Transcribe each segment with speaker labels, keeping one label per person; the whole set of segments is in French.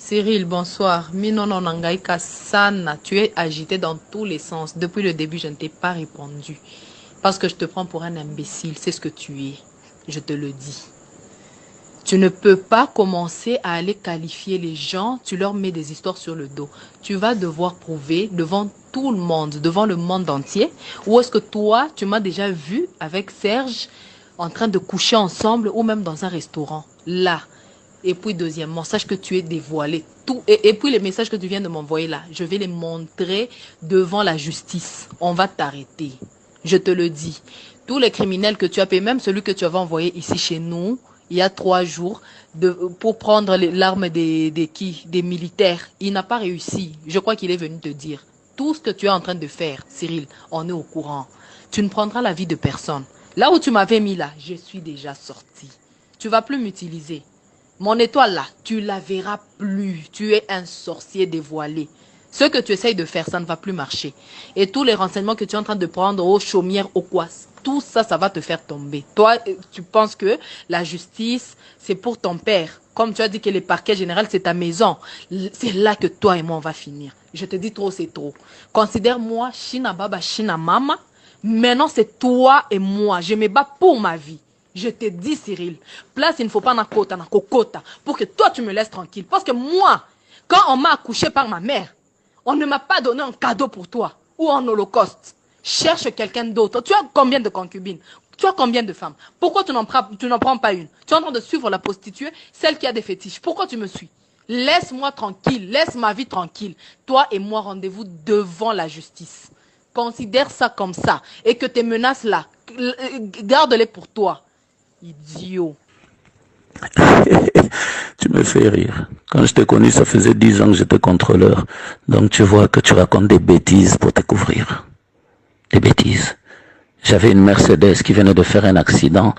Speaker 1: Cyril, bonsoir. Minono Nangaika Sana, tu es agité dans tous les sens. Depuis le début, je ne t'ai pas répondu. Parce que je te prends pour un imbécile, c'est ce que tu es. Je te le dis. Tu ne peux pas commencer à aller qualifier les gens, tu leur mets des histoires sur le dos. Tu vas devoir prouver devant tout le monde, devant le monde entier, ou est-ce que toi, tu m'as déjà vu avec Serge en train de coucher ensemble ou même dans un restaurant. Là. Et puis deuxièmement, sache que tu es dévoilé. Tout, et puis les messages que tu viens de m'envoyer là, je vais les montrer devant la justice. On va t'arrêter. Je te le dis. Tous les criminels que tu as payé, même celui que tu avais envoyé ici chez nous, il y a 3 jours, pour prendre l'arme des militaires, il n'a pas réussi. Je crois qu'il est venu te dire. Tout ce que tu es en train de faire, Cyril, on est au courant. Tu ne prendras la vie de personne. Là où tu m'avais mis là, je suis déjà sorti. Tu vas plus m'utiliser. Mon étoile là, tu la verras plus. Tu es un sorcier dévoilé. Ce que tu essayes de faire, ça ne va plus marcher. Et tous les renseignements que tu es en train de prendre aux chaumières, aux quoi, tout ça, ça va te faire tomber. Toi, tu penses que la justice, c'est pour ton père. Comme tu as dit que le parquet général, c'est ta maison. C'est là que toi et moi, on va finir. Je te dis trop, c'est trop. Considère-moi Shina Baba, Shina Mama. Maintenant, c'est toi et moi. Je me bats pour ma vie. Je te dis, Cyril, place, il ne faut pas na kota, na kokota, pour que toi, tu me laisses tranquille. Parce que moi, quand on m'a accouché par ma mère, on ne m'a pas donné un cadeau pour toi, ou en holocauste. Cherche quelqu'un d'autre. Tu as combien de concubines? Tu as combien de femmes? Pourquoi tu n'en prends pas une? Tu es en train de suivre la prostituée, celle qui a des fétiches. Pourquoi tu me suis? Laisse-moi tranquille, laisse ma vie tranquille. Toi et moi, rendez-vous devant la justice. Considère ça comme ça. Et que tes menaces là, garde-les pour toi. Idiot.
Speaker 2: Tu me fais rire. Quand je t'ai connu, ça faisait 10 ans que j'étais contrôleur. Donc tu vois que tu racontes des bêtises pour te couvrir. Des bêtises. J'avais une Mercedes qui venait de faire un accident.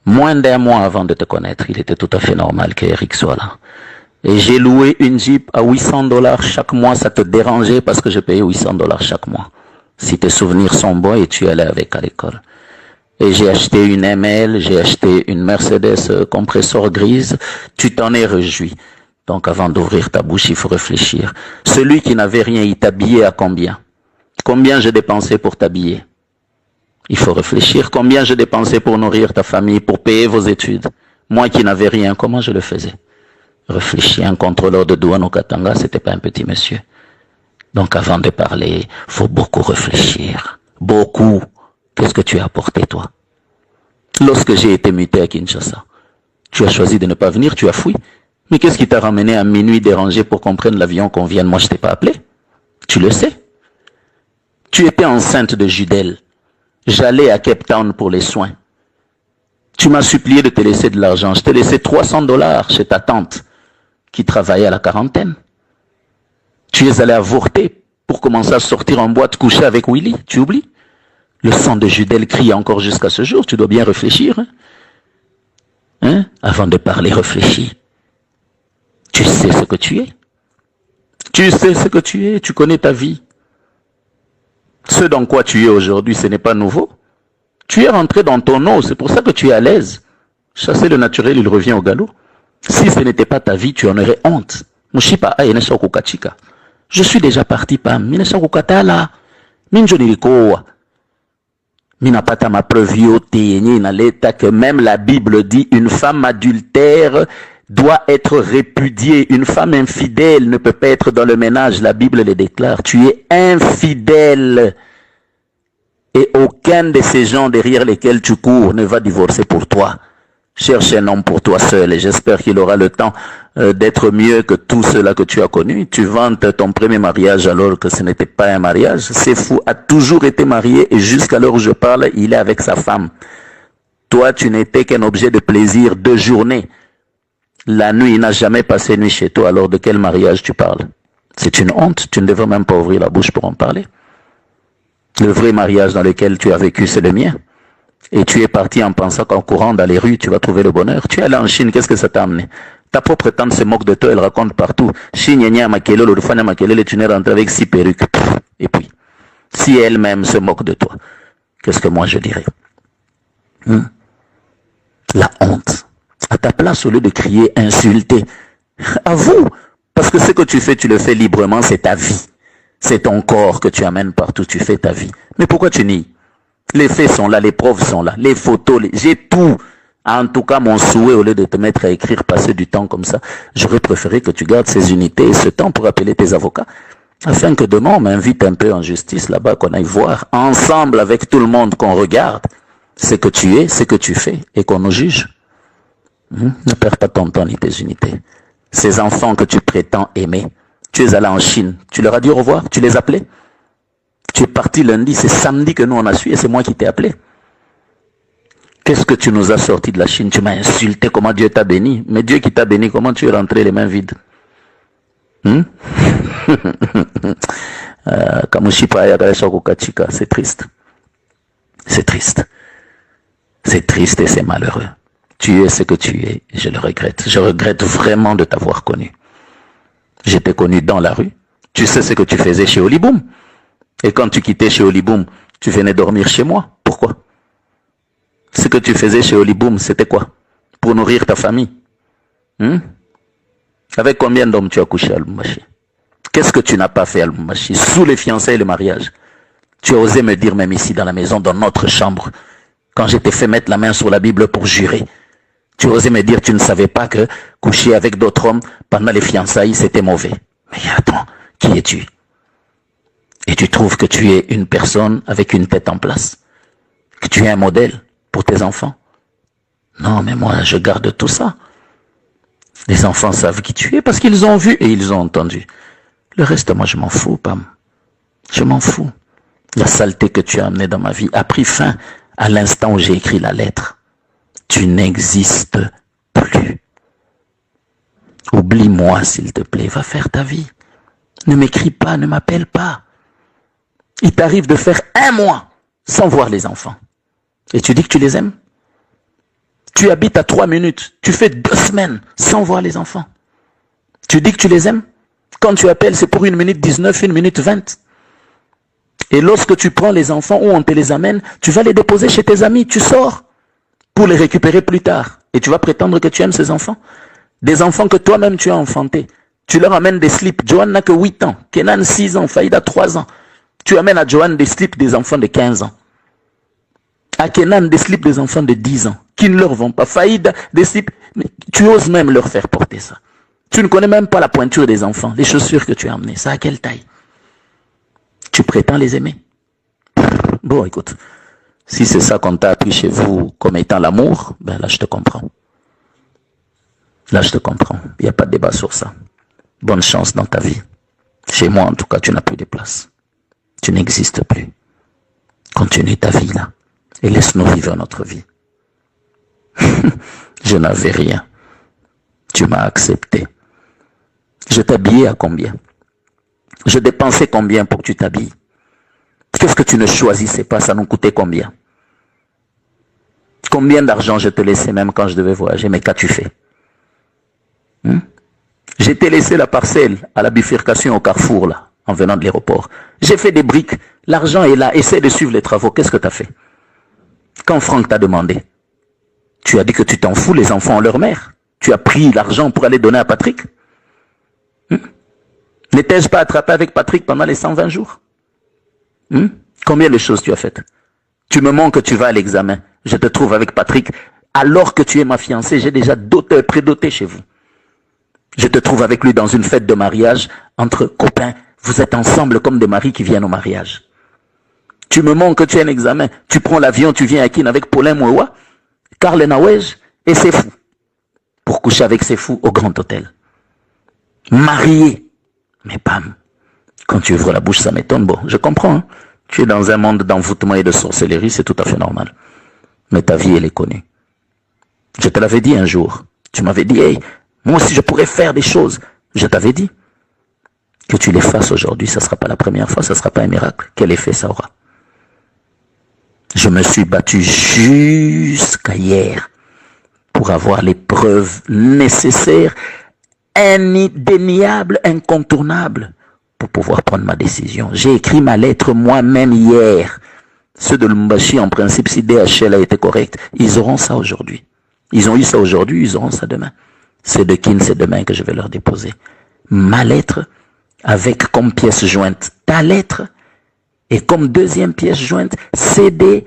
Speaker 2: Moins d'1 mois avant de te connaître, il était tout à fait normal qu'Eric soit là. Et j'ai loué une Jeep à $800 chaque mois. Ça te dérangeait parce que je payais $800 chaque mois. Si tes souvenirs sont bons et tu allais avec à l'école. Et j'ai acheté une ML, j'ai acheté une Mercedes compresseur grise, tu t'en es réjoui. Donc avant d'ouvrir ta bouche, il faut réfléchir. Celui qui n'avait rien, il t'habillait à combien? Combien j'ai dépensé pour t'habiller? Il faut réfléchir. Combien j'ai dépensé pour nourrir ta famille, pour payer vos études? Moi qui n'avais rien, comment je le faisais? Réfléchis, un contrôleur de douane au Katanga, c'était pas un petit monsieur. Donc avant de parler, faut beaucoup réfléchir. Beaucoup. Qu'est-ce que tu as apporté, toi? Lorsque j'ai été muté à Kinshasa, tu as choisi de ne pas venir, tu as fui. Mais qu'est-ce qui t'a ramené à minuit dérangé pour qu'on prenne l'avion qu'on vienne? Moi, je t'ai pas appelé. Tu le sais. Tu étais enceinte de Judel. J'allais à Cape Town pour les soins. Tu m'as supplié de te laisser de l'argent. Je t'ai laissé $300 chez ta tante qui travaillait à la quarantaine. Tu es allé avorter pour commencer à sortir en boîte coucher avec Willy. Tu oublies? Le sang de Judel crie encore jusqu'à ce jour. Tu dois bien réfléchir. Hein? Avant de parler, réfléchis. Tu sais ce que tu es. Tu sais ce que tu es. Tu connais ta vie. Ce dans quoi tu es aujourd'hui, ce n'est pas nouveau. Tu es rentré dans ton eau. C'est pour ça que tu es à l'aise. Chasser le naturel, il revient au galop. Si ce n'était pas ta vie, tu en aurais honte. Je suis déjà parti, Pam. Minapata ma preuve que même la Bible dit une femme adultère doit être répudiée. Une femme infidèle ne peut pas être dans le ménage. La Bible le déclare. Tu es infidèle. Et aucun de ces gens derrière lesquels tu cours ne va divorcer pour toi. Cherche un homme pour toi seul et j'espère qu'il aura le temps d'être mieux que tout cela que tu as connu. Tu vantes ton premier mariage alors que ce n'était pas un mariage. C'est fou, a toujours été marié et jusqu'à l'heure où je parle, il est avec sa femme. Toi, tu n'étais qu'un objet de plaisir de journée. La nuit, il n'a jamais passé nuit chez toi, alors de quel mariage tu parles? C'est une honte, tu ne devrais même pas ouvrir la bouche pour en parler. Le vrai mariage dans lequel tu as vécu, c'est le mien. Et tu es parti en pensant qu'en courant dans les rues, tu vas trouver le bonheur. Tu es allé en Chine, qu'est-ce que ça t'a amené? Ta propre tante se moque de toi, elle raconte partout. Chine, Makelele, Lorfana Makelele, tu n'es rentré avec 6 perruques. Et puis, si elle-même se moque de toi, qu'est-ce que moi je dirais? La honte. À ta place, au lieu de crier, insulter, à vous, Parce que ce que tu fais, tu le fais librement, c'est ta vie. C'est ton corps que tu amènes partout, tu fais ta vie. Mais pourquoi tu nies? Les faits sont là, les preuves sont là, les photos, j'ai tout. En tout cas, mon souhait, au lieu de te mettre à écrire, passer du temps comme ça, j'aurais préféré que tu gardes ces unités et ce temps pour appeler tes avocats. Afin que demain, on m'invite un peu en justice là-bas, qu'on aille voir ensemble avec tout le monde, qu'on regarde ce que tu es, ce que tu fais et qu'on nous juge. Ne perds pas ton temps ni tes unités. Ces enfants que tu prétends aimer, tu es allé en Chine, tu leur as dit au revoir, tu les appelais. Tu es parti lundi, c'est samedi que nous on a su et c'est moi qui t'ai appelé. Qu'est-ce que tu nous as sorti de la Chine? Tu m'as insulté, comment Dieu t'a béni. Mais Dieu qui t'a béni, comment tu es rentré les mains vides? C'est triste. C'est triste. C'est triste et c'est malheureux. Tu es ce que tu es, je le regrette. Je regrette vraiment de t'avoir connu. Je t'ai connu dans la rue. Tu sais ce que tu faisais chez Oliboum. Et quand tu quittais chez Oliboum, tu venais dormir chez moi. Pourquoi? Ce que tu faisais chez Oliboum, c'était quoi? Pour nourrir ta famille. Avec combien d'hommes tu as couché à Lubumbashi? Qu'est-ce que tu n'as pas fait à Lubumbashi? Sous les fiançailles et le mariage. Tu as osé me dire même ici dans la maison, dans notre chambre, quand je t'ai fait mettre la main sur la Bible pour jurer. Tu as osé me dire tu ne savais pas que coucher avec d'autres hommes pendant les fiançailles, c'était mauvais. Mais attends, qui es-tu? Et tu trouves que tu es une personne avec une tête en place? Que tu es un modèle pour tes enfants? Non, mais moi, je garde tout ça. Les enfants savent qui tu es parce qu'ils ont vu et ils ont entendu. Le reste, moi, je m'en fous, Pam. Je m'en fous. La saleté que tu as amenée dans ma vie a pris fin à l'instant où j'ai écrit la lettre. Tu n'existes plus. Oublie-moi, s'il te plaît. Va faire ta vie. Ne m'écris pas, ne m'appelle pas. Il t'arrive de faire 1 mois sans voir les enfants. Et tu dis que tu les aimes? Tu habites à 3 minutes. Tu fais 2 semaines sans voir les enfants. Tu dis que tu les aimes? Quand tu appelles, c'est pour 1 minute 19, 1 minute 20. Et lorsque tu prends les enfants ou on te les amène, tu vas les déposer chez tes amis. Tu sors pour les récupérer plus tard. Et tu vas prétendre que tu aimes ces enfants. Des enfants que toi-même tu as enfantés. Tu leur amènes des slips. Johan n'a que 8 ans. Kenan 6 ans. Faïda 3 ans. Tu amènes à Johan des slips des enfants de 15 ans. À Kenan des slips des enfants de 10 ans. Qui ne leur vont pas. Faïda des slips. Mais tu oses même leur faire porter ça. Tu ne connais même pas la pointure des enfants. Les chaussures que tu as amenées. Ça à quelle taille? Tu prétends les aimer? Bon, écoute. Si c'est ça qu'on t'a appris chez vous comme étant l'amour, ben là je te comprends. Là je te comprends. Il n'y a pas de débat sur ça. Bonne chance dans ta vie. Chez moi en tout cas, tu n'as plus de place. Tu n'existes plus. Continue ta vie là. Et laisse-nous vivre notre vie. Je n'avais rien. Tu m'as accepté. Je t'habillais à combien? Je dépensais combien pour que tu t'habilles? Qu'est-ce que tu ne choisissais pas? Ça nous coûtait combien? Combien d'argent je te laissais même quand je devais voyager? Mais qu'as-tu fait? J'ai t'ai laissé la parcelle à la bifurcation au carrefour là, en venant de l'aéroport. J'ai fait des briques. L'argent est là. Essaie de suivre les travaux. Qu'est-ce que tu as fait? Quand Franck t'a demandé, tu as dit que tu t'en fous, les enfants ont leur mère. Tu as pris l'argent pour aller donner à Patrick. N'étais-je pas attrapé avec Patrick pendant les 120 jours? Combien de choses tu as faites? Tu me montres que tu vas à l'examen. Je te trouve avec Patrick. Alors que tu es ma fiancée, j'ai déjà prédoté chez vous. Je te trouve avec lui dans une fête de mariage entre copains. Vous êtes ensemble comme des maris qui viennent au mariage. Tu me montres que tu as un examen. Tu prends l'avion, tu viens à Kin avec Paulin Mouewa, Karl Nawej et c'est fou. Pour coucher avec ces fous au Grand Hôtel. Marié. Mais bam, quand tu ouvres la bouche, ça m'étonne. Bon, je comprends. Hein? Tu es dans un monde d'envoûtement et de sorcellerie, c'est tout à fait normal. Mais ta vie, elle est connue. Je te l'avais dit un jour. Tu m'avais dit, hey, moi aussi je pourrais faire des choses. Je t'avais dit. Que tu les fasses aujourd'hui, ça ne sera pas la première fois, ça ne sera pas un miracle. Quel effet ça aura? Je me suis battu jusqu'à hier pour avoir les preuves nécessaires, indéniables, incontournables, pour pouvoir prendre ma décision. J'ai écrit ma lettre moi-même hier. Ceux de Lubumbashi, en principe, si DHL a été correct, ils auront ça aujourd'hui. Ils ont eu ça aujourd'hui, ils auront ça demain. C'est de Kin, c'est demain que je vais leur déposer. ma lettre avec comme pièce jointe ta lettre et comme deuxième pièce jointe CD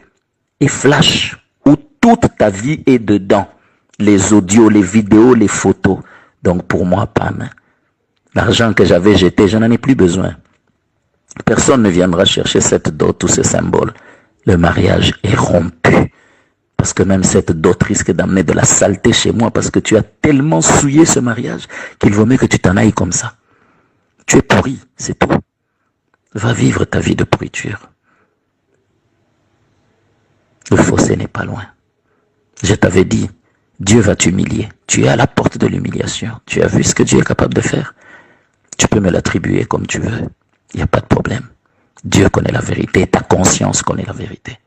Speaker 2: et flash où toute ta vie est dedans. Les audios, les vidéos, les photos. Donc pour moi, Pam, l'argent que j'avais jeté, je n'en ai plus besoin. Personne ne viendra chercher cette dot ou ce symbole. Le mariage est rompu. Parce que même cette dot risque d'amener de la saleté chez moi parce que tu as tellement souillé ce mariage qu'il vaut mieux que tu t'en ailles comme ça. Tu es pourri, c'est tout. Va vivre ta vie de pourriture. Le fossé n'est pas loin. Je t'avais dit, Dieu va t'humilier. Tu es à la porte de l'humiliation. Tu as vu ce que Dieu est capable de faire? Tu peux me l'attribuer comme tu veux. Il n'y a pas de problème. Dieu connaît la vérité. Ta conscience connaît la vérité.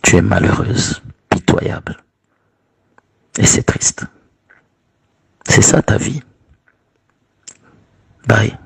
Speaker 2: Tu es malheureuse, pitoyable. Et c'est triste. C'est ça ta vie. Bye.